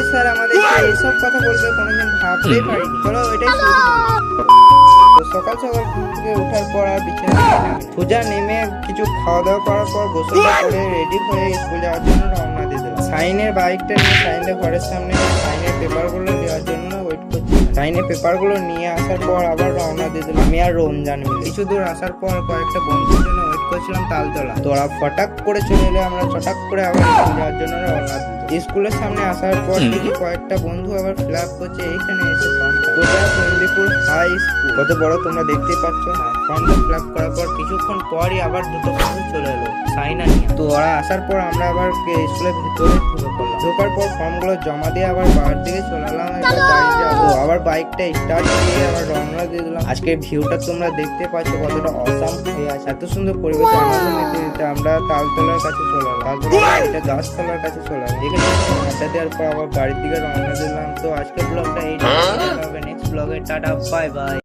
স্কুলের স্যার আমাদেরকে এইসব কথা বলবে কোনোদিন ভাবতেই পারিনি। চলো ওইটাই শুরু করি। তো সকাল সকাল ঘুম থেকে ওঠার পর আর বিছানা থেকে নামি সোজা নেমে কিছু খাওয়া দাওয়া করার পর গোসল করে রেডি হয়ে স্কুল যাওয়ার জন্য রওনা দিয়ে দিলাম। সাইনের বাইকটা নিয়ে সাইনের ঘরের সামনে সাইনের পেপারগুলো দেওয়ার জন্য ওয়েট করছি। সাইনের পেপারগুলো নিয়ে আসার পর আবার রওনা দিয়ে দিলাম আমি আর রমজান মিলে। কিছু দূর আসার পর কয়েকটা বন্ধুর জন্য ওয়েট করছিলাম তালতলা। তো ওরা ফটাক করে চলে এলে আমরা চটাক করে আবার স্কুল যাওয়ার জন্য রওনা দিলাম। স্কুলের সামনে আসার পর দেখি কয়েকটা বন্ধু আবার ফিল আপ করছে এইখানে এসে ফর্মটা। কোটা চন্দিপুর হাই স্কুল কত বড় তোমরা দেখতেই পাচ্ছ। ফর্মটা ফিল আপ করার পর কিছুক্ষণ পরই আবার দুটো বন্ধু চলে এলো সাইনা নিয়ে। তো ওরা আসার পর আমরা আবার স্কুলের ভিতরে ঢুকে পড়লাম। ঢোকার পর ফর্মগুলো জমা দিয়ে আবার বাড়ির দিকে চলে এলাম। এবার বাড়ি যাবো। আবার বাইকটা স্টার্ট দিয়ে আবার রওনা দিয়ে দিলাম। আজকের ভিউটা তোমরা দেখতে পাচ্ছ কতটা অসাম হয়ে আছে। এত সুন্দর পরিবেশে আনন্দ নিতে নিতে আমরা তালতলার কাছে চলে এলাম। তালতলা এটা গাছতলার কাছে চলে এলাম। এখানে আড্ডা দেওয়ার পর আবার বাড়ির দিকে রওনা দিলাম। তো আজকের ব্লগটা এইটা হবে। নেক্সট ব্লগে টাটা বাই বাই।